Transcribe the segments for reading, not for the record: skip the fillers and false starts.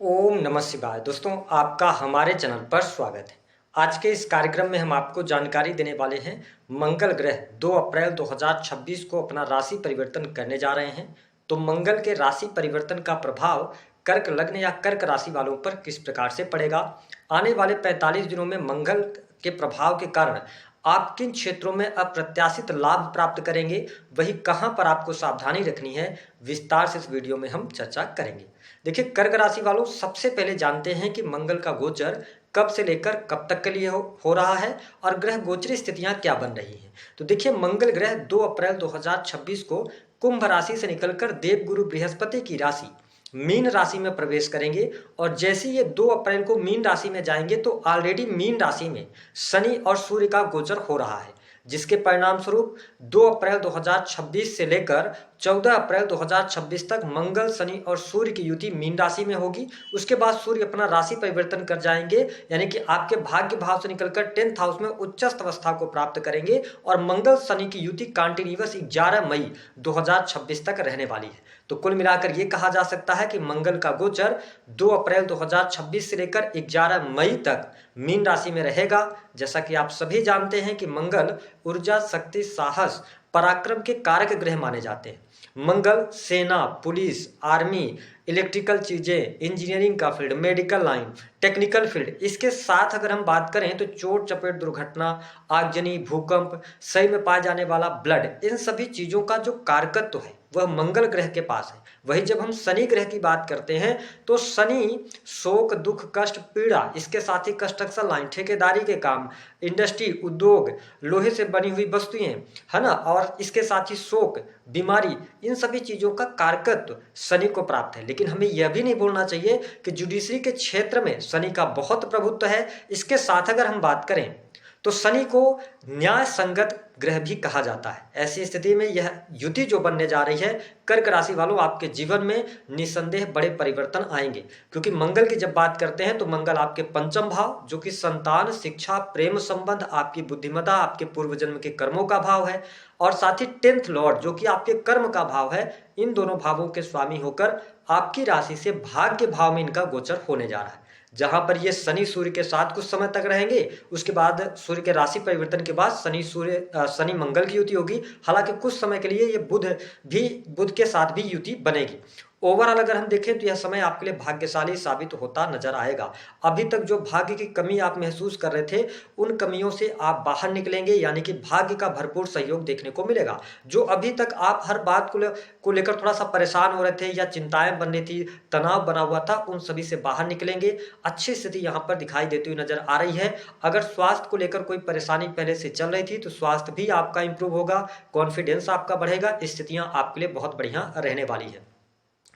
ओम नमः शिवाय। दोस्तों, आपका हमारे चैनल पर स्वागत है। आज के इस कार्यक्रम में हम आपको जानकारी देने वाले हैं। मंगल ग्रह 2 अप्रैल 2026 को अपना राशि परिवर्तन करने जा रहे हैं। तो मंगल के राशि परिवर्तन का प्रभाव कर्क लग्न या कर्क राशि वालों पर किस प्रकार से पड़ेगा। आने वाले 45 दिनों में मंगल के प्रभाव के कारण आप किन क्षेत्रों में अप्रत्याशित लाभ प्राप्त करेंगे, वही कहां पर आपको सावधानी रखनी है, विस्तार से इस वीडियो में हम चर्चा करेंगे। देखिए, कर्क राशि वालों, सबसे पहले जानते हैं कि मंगल का गोचर कब से लेकर कब तक के लिए हो रहा है और ग्रह गोचरी स्थितियां क्या बन रही हैं। तो देखिए, मंगल ग्रह 2 अप्रैल 2026 को कुंभ राशि से निकलकर देवगुरु बृहस्पति की राशि मीन राशि में प्रवेश करेंगे और जैसे ये 2 अप्रैल को मीन राशि में जाएंगे तो ऑलरेडी मीन राशि में शनि और सूर्य का गोचर हो रहा है, जिसके परिणाम स्वरूप 2 अप्रैल 2026 से लेकर 14 अप्रैल 2026 तक मंगल, शनि और सूर्य की युति मीन राशि में होगी। उसके बाद सूर्य अपना राशि परिवर्तन कर जाएंगे, यानी कि आपके भाग्य भाव से निकलकर 10th हाउस में उच्चस्थ अवस्था को प्राप्त करेंगे और मंगल शनि की युति कंटिन्यूअस 11 मई 2026 तक रहने वाली है। तो कुल मिलाकर यह कहा जा सकता है कि मंगल का गोचर 2 अप्रैल 2026 से लेकर 11 मई तक मीन राशि में रहेगा। जैसा कि आप सभी जानते हैं कि मंगल ऊर्जा, शक्ति, साहस, पराक्रम के कारक ग्रह माने जाते हैं। मंगल सेना, पुलिस, आर्मी, इलेक्ट्रिकल चीजें, इंजीनियरिंग का field, medical line, technical field, इसके साथ अगर हम बात करें तो चोट चपेट, दुर्घटना, आगजनी, भूकंप, शरीर में पाए जाने वाला ब्लड, इन सभी चीजों का जो कारकत्व है वह मंगल ग्रह के पास है। वही जब हम शनि ग्रह की बात करते हैं तो शनि शोक, दुख, कष्ट, पीड़ा, इसके साथ ही कंस्ट्रक्शन लाइन, ठेकेदारी के काम, इंडस्ट्री, उद्योग, लोहे से बनी हुई वस्तुएं, है ना, और इसके साथ ही शोक, बीमारी, इन सभी चीजों का कारकत्व शनि को प्राप्त है। लेकिन हमें यह भी नहीं भूलना चाहिए कि जुडिशरी के क्षेत्र में शनि का बहुत प्रभुत्व है। इसके साथ अगर हम बात करें तो शनि को न्याय संगत ग्रह भी कहा जाता है। ऐसी स्थिति में यह युति जो बनने जा रही है, कर्क राशि वालों, आपके जीवन में निसंदेह बड़े परिवर्तन आएंगे। क्योंकि मंगल की जब बात करते हैं तो मंगल आपके पंचम भाव, जो कि संतान, शिक्षा, प्रेम संबंध, आपकी बुद्धिमत्ता, आपके पूर्व जन्म के कर्मों का भाव है, और साथ ही 10th लॉर्ड जो कि आपके कर्म का भाव है, इन दोनों भावों के स्वामी होकर आपकी राशि से भाग्य भाव में इनका गोचर होने जा रहा है। जहां पर ये शनि सूर्य के साथ कुछ समय तक रहेंगे, उसके बाद सूर्य के राशि परिवर्तन के बाद शनि मंगल की युति होगी। हालांकि कुछ समय के लिए ये बुध के साथ भी युति बनेगी। ओवरऑल अगर हम देखें तो यह समय आपके लिए भाग्यशाली साबित होता नजर आएगा। अभी तक जो भाग्य की कमी आप महसूस कर रहे थे, उन कमियों से आप बाहर निकलेंगे, यानी कि भाग्य का भरपूर सहयोग देखने को मिलेगा। जो अभी तक आप हर बात को लेकर थोड़ा सा परेशान हो रहे थे या चिंताएं बन रही थी, तनाव बना हुआ था, उन सभी से बाहर निकलेंगे। अच्छी स्थिति यहाँ पर दिखाई देती हुई नजर आ रही है। अगर स्वास्थ्य को लेकर कोई परेशानी पहले से चल रही थी तो स्वास्थ्य भी आपका इंप्रूव होगा, कॉन्फिडेंस आपका बढ़ेगा। स्थितियां आपके लिए बहुत बढ़िया रहने वाली है।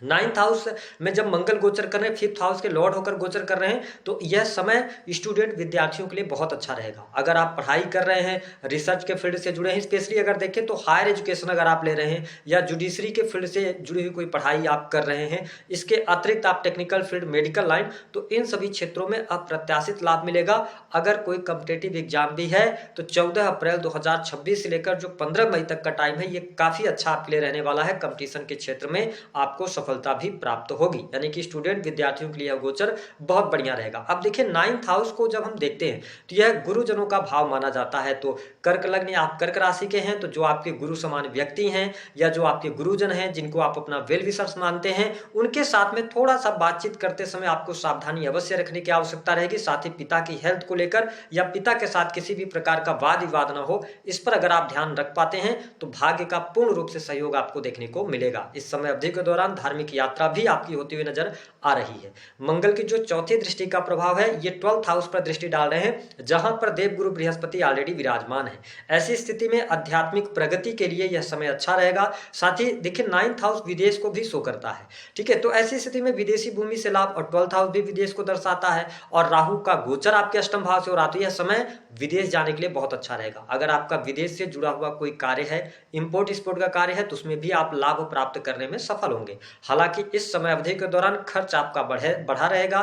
9th हाउस में जब मंगल गोचर कर रहे हैं, 5th हाउस के लॉर्ड होकर गोचर कर रहे हैं, तो यह समय स्टूडेंट विद्यार्थियों के लिए बहुत अच्छा रहेगा। अगर आप पढ़ाई कर रहे हैं, रिसर्च के फील्ड से जुड़े हैं, स्पेशली अगर देखें तो हायर एजुकेशन अगर आप ले रहे हैं या जुडिशरी के फील्ड से जुड़ी हुई कोई पढ़ाई आप कर रहे हैं, इसके अतिरिक्त आप टेक्निकल फील्ड, मेडिकल लाइन, तो इन सभी क्षेत्रों में अप्रत्याशित लाभ मिलेगा। अगर कोई कॉम्पिटेटिव एग्जाम भी है तो 14 अप्रैल 2026 से लेकर जो 15 मई तक का टाइम है, ये काफी अच्छा आपके लिए रहने वाला है। कंपटीशन के क्षेत्र में आपको सफलता भी प्राप्त होगी, यानी कि स्टूडेंट विद्यार्थियों के लिए यह गोचर बहुत बढ़िया रहेगा। अब देखिए, 9th हाउस को जब हम देखते हैं तो यह गुरुजनों का भाव माना जाता है। तो कर्क लग्न, आप कर्क राशि के हैं, तो जो आपके गुरु समान व्यक्ति हैं या जो आपके गुरुजन हैं, जिनको आप अपना वेल विशर्स मानते हैं, उनके साथ में थोड़ा सा बातचीत करते समय आपको सावधानी अवश्य रखने की आवश्यकता रहेगी। साथ ही पिता की हेल्थ को लेकर या पिता के साथ किसी भी प्रकार का वाद विवाद न हो, इस पर अगर आप ध्यान रख पाते हैं तो भाग्य का पूर्ण रूप से सहयोग आपको देखने को मिलेगा। इस समय अवधि के दौरान धार्मिक यात्रा भी आपकी होती हुई नजर आ रही है। मंगल की जो चौथी दृष्टि का प्रभाव है, ये 12th हाउस पर दृष्टि डाल रहे हैं, जहां पर देवगुरु बृहस्पति ऑलरेडी विराजमान है। ऐसी स्थिति में आध्यात्मिक प्रगति के लिए यह समय अच्छा रहेगा। साथ ही देखिए, 9th हाउस विदेश को भी शो करता है, ठीक है। तो ऐसी स्थिति में विदेशी भूमि से लाभ, और 12th हाउस भी विदेश को दर्शाता है, और राहु का गोचर आपके अष्टम भाव से हो रहा, तो यह समय विदेश जाने के लिए बहुत अच्छा रहेगा। अगर आपका विदेश से जुड़ा हुआ कोई कार्य है, इंपोर्ट एक्सपोर्ट का कार्य है, तो उसमें भी आप लाभ प्राप्त करने में सफल होंगे। हालांकि इस समय अवधि के दौरान खर्च आपका बढ़ा रहेगा।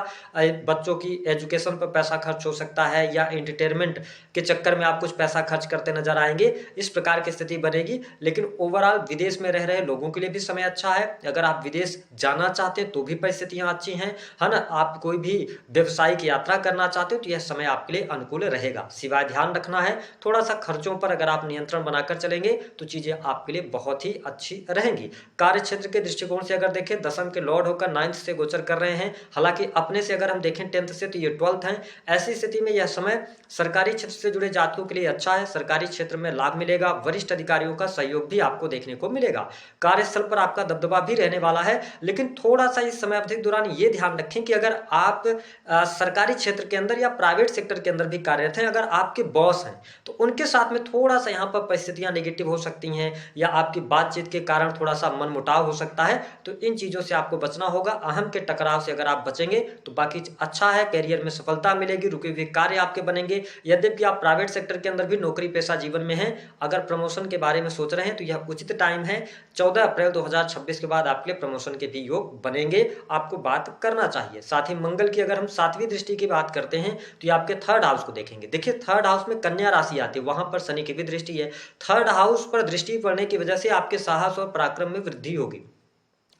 बच्चों की एजुकेशन पर पैसा खर्च हो सकता है या एंटरटेनमेंट के चक्कर में आप कुछ पैसा खर्च करते नजर आएंगे, इस प्रकार की स्थिति बनेगी। लेकिन ओवरऑल विदेश में रह रहे लोगों के लिए भी समय अच्छा है। अगर आप विदेश जाना चाहते हैं तो भी परिस्थितियां अच्छी हैं, है ना। आप कोई भी व्यवसायिक यात्रा करना चाहते हो तो यह समय आपके लिए अनुकूल रहेगा। सिवाय ध्यान रखना है थोड़ा सा खर्चों पर, अगर आप नियंत्रण बनाकर चलेंगे तो चीजें आपके लिए बहुत ही अच्छी रहेंगी। कार्य क्षेत्र के दृष्टिकोण से अगर देखें, दशम के लॉर्ड होकर 9th से गोचर कर रहे हैं। हालांकि अपने से अगर हम देखें 10th से तो ये 12th है। ऐसी स्थिति में यह समय सरकारी क्षेत्र से जुड़े जातकों के लिए अच्छा है। सरकारी क्षेत्र में लाभ मिलेगा, वरिष्ठ अधिकारियों का सहयोग भी आपको देखने को मिलेगा। कार्यस्थल पर आपका दबदबा भी रहने वाला है। लेकिन थोड़ा सा इस समय अवधि के दौरान ये ध्यान रखें कि अगर आप सरकारी क्षेत्र के अंदर या प्राइवेट सेक्टर के अंदर भी कार्यरत हैं, अगर आपके बॉस हैं तो उनके साथ में थोड़ा सा यहाँ पर परिस्थितियां नेगेटिव हो सकती हैं या आपकी बातचीत के कारण थोड़ा सा मनमुटाव हो सकता है। तो इन चीजों से आपको बचना होगा। अहम के टकराव से अगर आप बचेंगे तो बाकी अच्छा है। कैरियर में सफलता मिलेगी, रुके हुए कार्य आपके बनेंगे। यद्यपि आप प्राइवेट सेक्टर के अंदर भी नौकरी पेशा जीवन में हैं, अगर प्रमोशन के बारे में सोच रहे हैं तो यह उचित टाइम है। 14 अप्रैल 2026 के बाद आपके लिए प्रमोशन के भी योग बनेंगे, आपको बात करना चाहिए। साथ ही मंगल की अगर हम 7वीं दृष्टि की बात करते हैं तो ये आपके 3rd हाउस को देखेंगे। देखिए 3rd हाउस में कन्या राशि आती है, वहां पर शनि की भी दृष्टि है। 3rd हाउस पर दृष्टि पड़ने की वजह से आपके साहस और पराक्रम में वृद्धि होगी।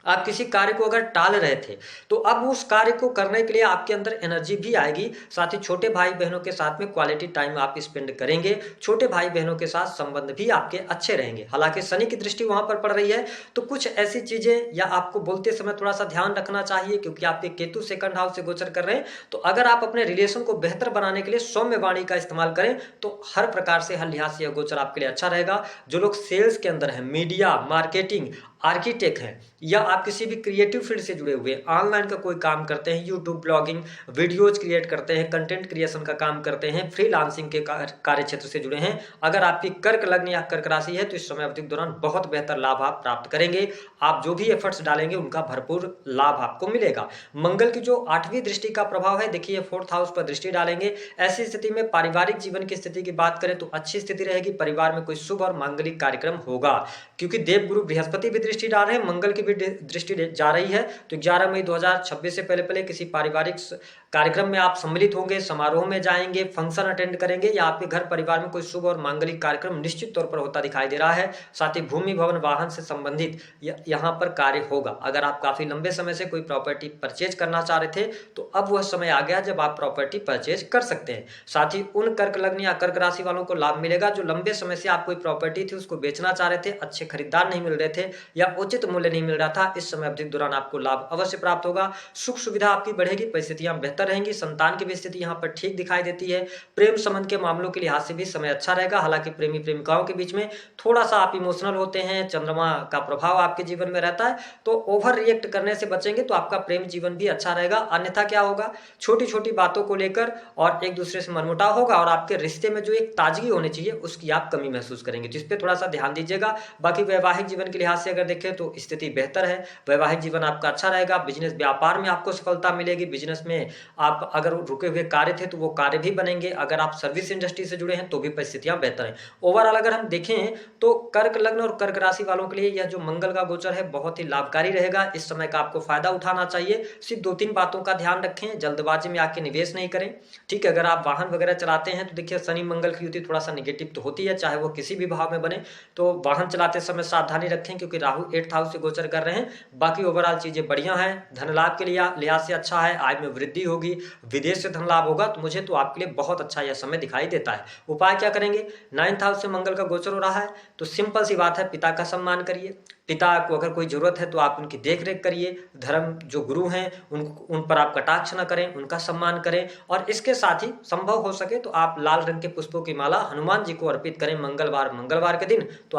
आप किसी कार्य को अगर टाल रहे थे तो अब उस कार्य को करने के लिए आपके अंदर एनर्जी भी आएगी। साथ ही छोटे भाई बहनों के साथ में क्वालिटी टाइम आप स्पेंड करेंगे। छोटे भाई बहनों के साथ संबंध भी आपके अच्छे रहेंगे। हालांकि शनि की दृष्टि वहां पर पड़ रही है तो कुछ ऐसी चीजें या आपको बोलते समय थोड़ा सा ध्यान रखना चाहिए, क्योंकि आपके केतु 2nd हाउस से गोचर कर रहे हैं। तो अगर आप अपने रिलेशन को बेहतर बनाने के लिए सौम्य वाणी का इस्तेमाल करें तो हर प्रकार से, हर लिहाज से यह गोचर आपके लिए अच्छा रहेगा। जो लोग सेल्स के अंदर है, मीडिया, मार्केटिंग, आर्किटेक्ट हैं या आप किसी भी क्रिएटिव फील्ड से जुड़े हुए ऑनलाइन का कोई काम करते हैं, यूट्यूब ब्लॉगिंग, वीडियोज क्रिएट करते हैं, कंटेंट क्रिएशन का काम करते हैं, फ्रीलांसिंग के कार्य क्षेत्र से जुड़े हैं, अगर आपकी कर्क लग्न या कर्क राशि है तो इस समय अवधि के दौरान बहुत बेहतर लाभ आप प्राप्त करेंगे। आप जो भी एफर्ट्स डालेंगे उनका भरपूर लाभ आपको मिलेगा। मंगल की जो 8वीं दृष्टि का प्रभाव है, देखिए 4th हाउस पर दृष्टि डालेंगे। ऐसी स्थिति में पारिवारिक जीवन की स्थिति की बात करें तो अच्छी स्थिति रहेगी। परिवार में कोई शुभ और मांगलिक कार्यक्रम होगा, क्योंकि देवगुरु बृहस्पति भी दृष्टि डाल रहे हैं, मंगल की भी दृष्टि जा रही है। तो 11 मई 2026 से पहले किसी पारिवारिक कार्यक्रम में आप सम्मिलित होंगे, समारोह में जाएंगे, फंक्शन अटेंड करेंगे या आपके घर परिवार में कोई शुभ और मांगलिक कार्यक्रम निश्चित तौर पर होता दिखाई दे रहा है। साथ ही भूमि भवन वाहन से संबंधित यहाँ पर कार्य होगा। अगर आप काफी लंबे समय से कोई प्रॉपर्टी परचेज करना चाह रहे थे तो अब वह समय आ गया जब आप प्रॉपर्टी परचेज कर सकते हैं। साथ ही उन कर्क लग्न या कर्क राशि वालों को लाभ मिलेगा जो लंबे समय से आप कोई प्रॉपर्टी थी उसको बेचना चाह रहे थे, अच्छे खरीदार नहीं मिल रहे थे या उचित मूल्य नहीं मिल रहा था। इस समय अवधि के दौरान आपको लाभ अवश्य प्राप्त होगा। सुख सुविधा आपकी बढ़ेगी, परिस्थितियां बेहतर रहेंगी। संतान की भी स्थिति यहाँ पर ठीक दिखाई देती है। प्रेम संबंध के मामलों के लिहाज से भी समय अच्छा रहेगा। हालांकि प्रेमी प्रेमिकाओं के बीच में थोड़ा सा आप इमोशनल होते हैं, चंद्रमा का प्रभाव आपके जीवन में रहता है, तो ओवर रिएक्ट करने से बचेंगे तो आपका प्रेम जीवन भी अच्छा रहेगा। अन्यथा क्या होगा, छोटी छोटी बातों को लेकर और एक दूसरे से मनमुटाव होगा और आपके रिश्ते में जो एक ताजगी होनी चाहिए उसकी आप कमी महसूस करेंगे। तो इस पर थोड़ा सा ध्यान दीजिएगा। बाकी वैवाहिक जीवन के लिहाज से अगर देखें तो स्थिति बेहतर है, वैवाहिक जीवन आपका अच्छा रहेगा। बिजनेस व्यापार में आपको सफलता मिलेगी। बिजनेस में आप अगर रुके हुए कार्य थे तो वो कार्य भी बनेंगे। अगर आप सर्विस इंडस्ट्री से जुड़े हैं तो भी परिस्थितियां बेहतर हैं। ओवरऑल अगर हम देखें तो कर्क लग्न और कर्क राशि वालों के लिए यह जो मंगल का गोचर है बहुत ही लाभकारी रहेगा। इस समय का आपको फायदा उठाना चाहिए। सिर्फ 2-3 बातों का ध्यान रखें, जल्दबाजी में आके निवेश नहीं करें। ठीक है, अगर आप वाहन वगैरह चलाते हैं तो देखिए शनि मंगल की युति थोड़ा सा निगेटिव तो होती है, चाहे वो किसी भी भाव में बने। तो वाहन चलाते समय सावधानी रखें क्योंकि राहु 8th हाउस से गोचर कर रहे हैं। बाकी ओवरऑल चीजें बढ़िया हैं। धन लाभ के लिए लिहाज से अच्छा है, आय में वृद्धि होगी, विदेश से धन लाभ होगा। तो मुझे तो आपके लिए बहुत अच्छा यह समय दिखाई देता है। उपाय क्या करेंगे, 9th हाउस से मंगल का गोचर हो रहा है तो सिंपल सी बात है, पिता का सम्मान करिए। पिता को अगर कोई जरूरत है तो आप उनकी देख रेख करिए। धर्म जो गुरु हैं उन पर आप कटाक्ष न करें, उनका सम्मान करें। और इसके साथ ही संभव हो सके तो आप लाल रंग के पुष्पों की माला हनुमान जी को अर्पित करें मंगलवार के दिन। तो आप